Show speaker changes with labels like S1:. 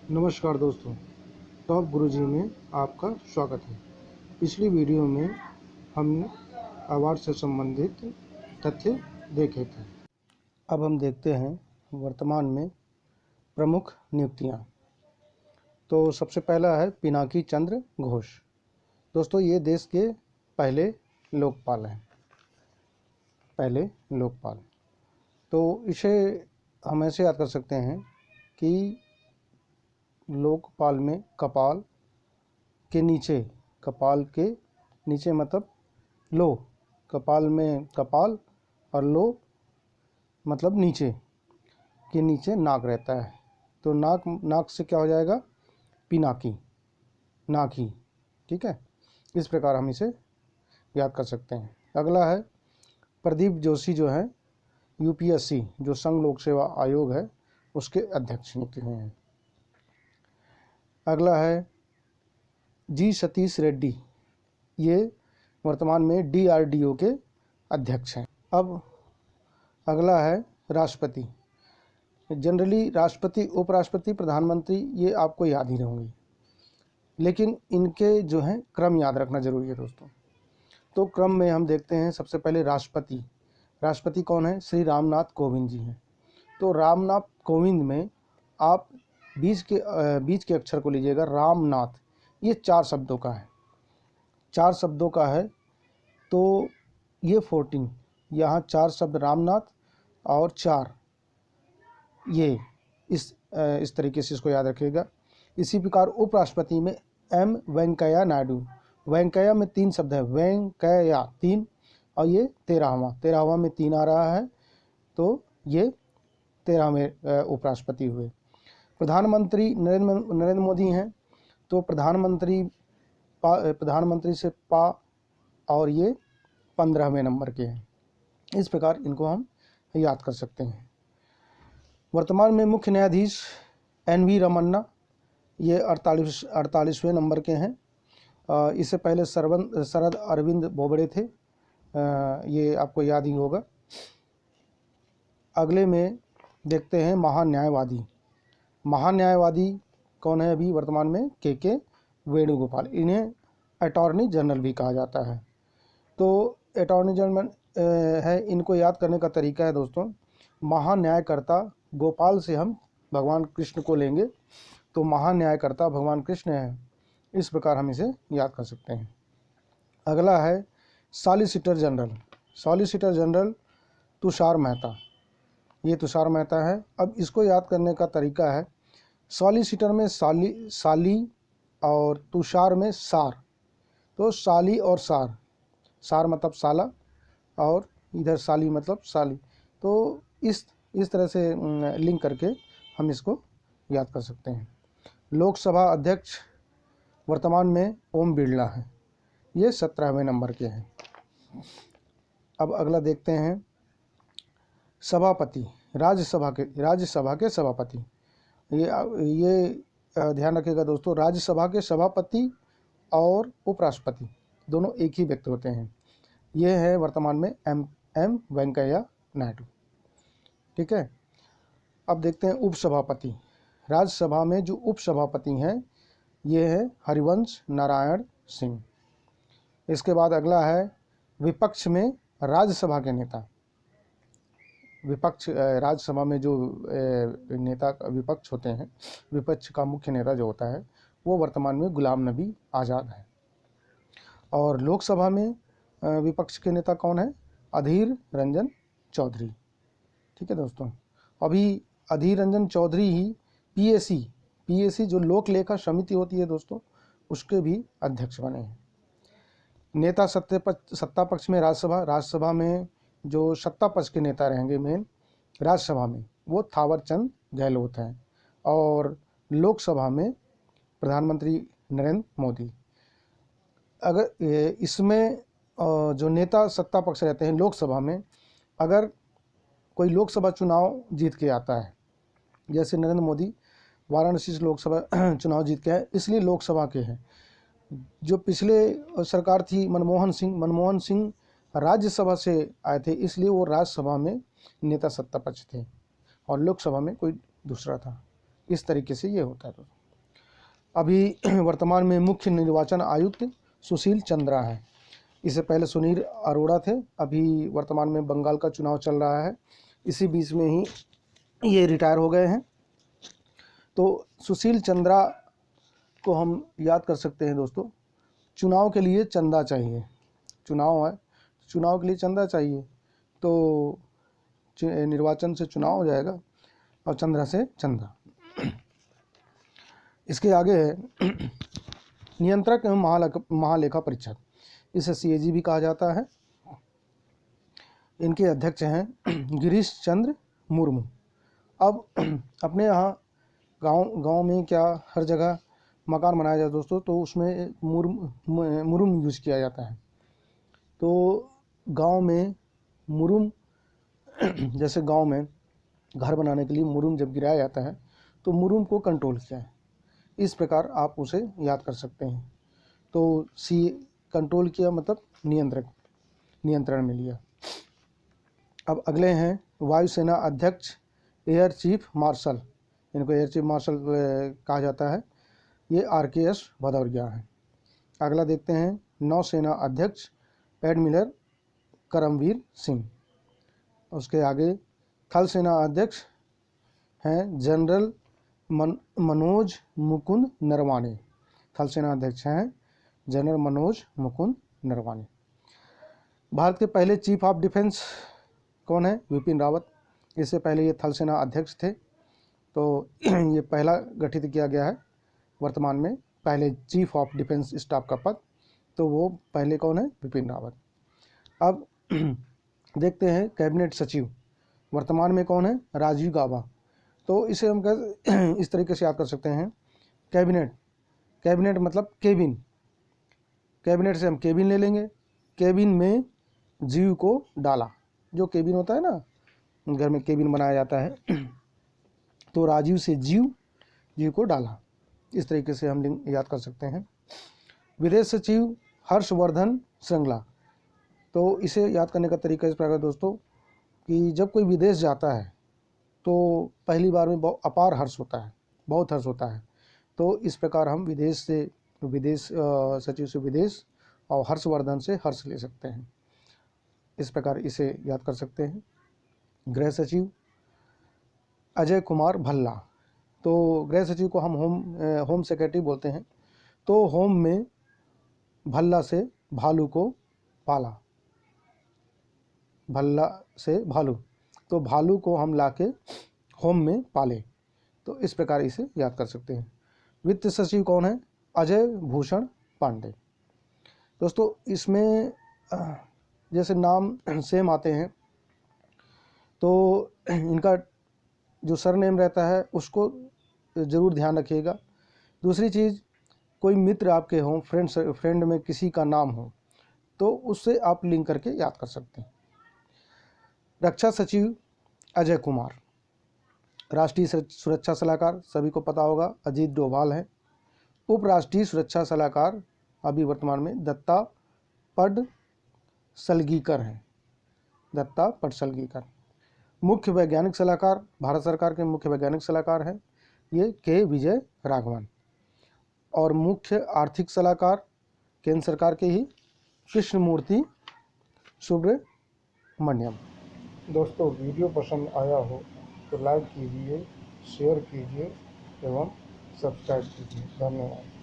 S1: नमस्कार दोस्तों, टॉप गुरुजी में आपका स्वागत है। पिछली वीडियो में हमने अवार्ड से संबंधित तथ्य देखे थे। अब हम देखते हैं वर्तमान में प्रमुख नियुक्तियां। तो सबसे पहला है पिनाकी चंद्र घोष। दोस्तों, ये देश के पहले लोकपाल हैं, पहले लोकपाल। तो इसे हम ऐसे याद कर सकते हैं कि लोकपाल में कपाल के नीचे मतलब लो, कपाल में कपाल और लो मतलब नीचे के नीचे नाक रहता है। तो नाक से क्या हो जाएगा? पिनाकी, नाकी। ठीक है, इस प्रकार हम इसे याद कर सकते हैं। अगला है प्रदीप जोशी, जो है यूपीएससी जो संघ लोक सेवा आयोग है उसके अध्यक्ष नियुक्त हुए हैं। अगला है जी सतीश रेड्डी, ये वर्तमान में डीआरडीओ के अध्यक्ष हैं। अब अगला है राष्ट्रपति। जनरली राष्ट्रपति, उपराष्ट्रपति, प्रधानमंत्री ये आपको याद ही होंगे, लेकिन इनके जो हैं क्रम याद रखना जरूरी है दोस्तों। तो क्रम में हम देखते हैं सबसे पहले राष्ट्रपति। राष्ट्रपति कौन है? श्री रामनाथ कोविंद जी हैं। तो रामनाथ कोविंद में आप बीच के अक्षर को लीजिएगा, रामनाथ। ये 4 शब्दों का है, 4 शब्दों का है। तो ये 14, यहाँ 4 शब्द रामनाथ और 4 ये, इस तरीके से इसको याद रखिएगा। इसी प्रकार उपराष्ट्रपति में एम वेंकैया नायडू। वेंकैया में 3 शब्द है, वेंकैया 3, और ये 13वां में 3 आ रहा है, तो ये 13वें उपराष्ट्रपति हुए। प्रधानमंत्री नरेंद्र मोदी हैं, तो प्रधानमंत्री से पा, और ये 15वें नंबर के हैं। इस प्रकार इनको हम याद कर सकते हैं। वर्तमान में मुख्य न्यायाधीश एन.वी. रमन्ना, ये 48वें नंबर के हैं। इससे पहले शरद अरविंद बोबड़े थे, ये आपको याद ही होगा। अगले में देखते हैं महान्यायवादी। महान्यायवादी कौन है अभी वर्तमान में? के वेणुगोपाल। इन्हें अटॉर्नी जनरल भी कहा जाता है। तो अटॉर्नी जनरल है, इनको याद करने का तरीका है दोस्तों, महान्यायकर्ता गोपाल से हम भगवान कृष्ण को लेंगे, तो महान्यायकर्ता भगवान कृष्ण है। इस प्रकार हम इसे याद कर सकते हैं। अगला है solicitor general. Solicitor general Tushar Mehta, ये तुषार मेहता है। अब इसको याद करने का तरीका है, सॉलिसिटर में साली और तुषार में सार। तो साली और सार मतलब साला, और इधर साली मतलब साली। तो इस तरह से लिंक करके हम इसको याद कर सकते हैं। लोकसभा अध्यक्ष वर्तमान में ओम बिरला है, ये 17वें नंबर के हैं। अब अगला देखते हैं सभापति, राज्यसभा के सभापति। ये ध्यान रखिएगा दोस्तों, राज्यसभा के सभापति और उपराष्ट्रपति दोनों एक ही व्यक्ति होते हैं। ये है वर्तमान में एम वेंकैया नायडू। ठीक है, अब देखते हैं उपसभापति। राज्यसभा में जो उपसभापति हैं ये है हरिवंश नारायण सिंह। इसके बाद अगला है विपक्ष में राज्यसभा के नेता। राज्यसभा में जो नेता विपक्ष होते हैं, विपक्ष का मुख्य नेता जो होता है वो वर्तमान में गुलाम नबी आज़ाद है। और लोकसभा में विपक्ष के नेता कौन है? अधीर रंजन चौधरी। ठीक है दोस्तों, अभी अधीर रंजन चौधरी ही पीएसी जो लोक लेखा समिति होती है दोस्तों, उसके भी अध्यक्ष बने हैं। नेता सत्ता पक्ष में राज्यसभा में जो सत्ता पक्ष के नेता रहेंगे मेन राज्यसभा में, वो थावर चंद गहलोत हैं, और लोकसभा में प्रधानमंत्री नरेंद्र मोदी। अगर इसमें जो नेता सत्ता पक्ष रहते हैं लोकसभा में, अगर कोई लोकसभा चुनाव जीत के आता है, जैसे नरेंद्र मोदी वाराणसी से लोकसभा चुनाव जीत के आए, इसलिए लोकसभा के हैं। जो पिछले सरकार थी मनमोहन सिंह राज्यसभा से आए थे, इसलिए वो राज्यसभा में नेता सत्ता पक्ष थे और लोकसभा में कोई दूसरा था। इस तरीके से ये होता है। अभी वर्तमान में मुख्य निर्वाचन आयुक्त सुशील चंद्रा है। इससे पहले सुनील अरोड़ा थे। अभी वर्तमान में बंगाल का चुनाव चल रहा है, इसी बीच में ही ये रिटायर हो गए हैं। तो सुशील चंद्रा को हम याद कर सकते हैं दोस्तों। चुनाव के लिए चंदा चाहिए, चुनाव है, चुनाव के लिए चंदा चाहिए, तो निर्वाचन से चुनाव हो जाएगा और चंद्रा से चंदा। इसके आगे है नियंत्रक एवं महालेखा परीक्षक, इसे CAG भी कहा जाता है। इनके अध्यक्ष हैं गिरीश चंद्र मुर्मू। अब अपने यहाँ गांव में क्या हर जगह मकान बनाया जाता है दोस्तों, तो उसमें मुरुम यूज किया जाता है। तो गांव में मुरुम जैसे गांव में घर बनाने के लिए मुरुम जब गिराया जाता है तो मुरुम को कंट्रोल किया है, इस प्रकार आप उसे याद कर सकते हैं। तो कंट्रोल किया मतलब नियंत्रण में लिया। अब अगले हैं वायुसेना अध्यक्ष एयर चीफ मार्शल, इनको एयर चीफ मार्शल कहा जाता है। ये RKS भदौरिया हैं। अगला देखते हैं नौसेना अध्यक्ष एडमिरल करमवीर सिंह। उसके आगे थल सेना अध्यक्ष हैं जनरल मनोज मुकुंद नरवाने। थल सेना अध्यक्ष हैं जनरल मनोज मुकुंद नरवाने। भारत के पहले चीफ ऑफ डिफेंस कौन है? विपिन रावत। इससे पहले ये थल सेना अध्यक्ष थे, तो ये पहला गठित किया गया है वर्तमान में पहले चीफ ऑफ डिफेंस स्टाफ का पद, तो वो पहले कौन है? विपिन रावत। अब देखते हैं कैबिनेट सचिव, वर्तमान में कौन है? राजीव गाबा। तो इसे हम इस तरीके से याद कर सकते हैं। कैबिनेट मतलब केबिन, कैबिनेट से हम केबिन ले लेंगे, केबिन में जीव को डाला, जो केबिन होता है ना, घर में केबिन बनाया जाता है, तो राजीव से जीव को डाला, इस तरीके से हम याद कर सकते हैं। विदेश सचिव हर्षवर्धन श्रृंगला, तो इसे याद करने का तरीका इस प्रकार दोस्तों कि जब कोई विदेश जाता है तो पहली बार में बहुत अपार हर्ष होता है, बहुत हर्ष होता है, तो इस प्रकार हम विदेश सचिव से विदेश और हर्षवर्धन से हर्ष ले सकते हैं, इस प्रकार इसे याद कर सकते हैं। गृह सचिव अजय कुमार भल्ला, तो गृह सचिव को हम होम सेक्रेटरी बोलते हैं। तो होम में भल्ला से भालू को पाला, भल्ला से भालू, तो भालू को हम लाके होम में पाले, तो इस प्रकार इसे याद कर सकते हैं। वित्त सचिव कौन है? अजय भूषण पांडे। दोस्तों इसमें जैसे नाम सेम आते हैं तो इनका जो सरनेम रहता है उसको ज़रूर ध्यान रखिएगा। दूसरी चीज़, कोई मित्र आपके हों, फ्रेंड में किसी का नाम हो तो उससे आप लिंक करके याद कर सकते हैं। रक्षा सचिव अजय कुमार। राष्ट्रीय सुरक्षा सलाहकार सभी को पता होगा अजीत डोभाल हैं। उप राष्ट्रीय सुरक्षा सलाहकार अभी वर्तमान में दत्ता पडसलगीकर हैं, दत्ता पडसलगीकर। मुख्य वैज्ञानिक सलाहकार भारत सरकार के मुख्य वैज्ञानिक सलाहकार हैं ये के विजय राघवन। और मुख्य आर्थिक सलाहकार केंद्र सरकार के ही कृष्णमूर्ति सुब्रमण्यम। दोस्तों वीडियो पसंद आया हो तो लाइक कीजिए, शेयर कीजिए एवं सब्सक्राइब कीजिए। धन्यवाद।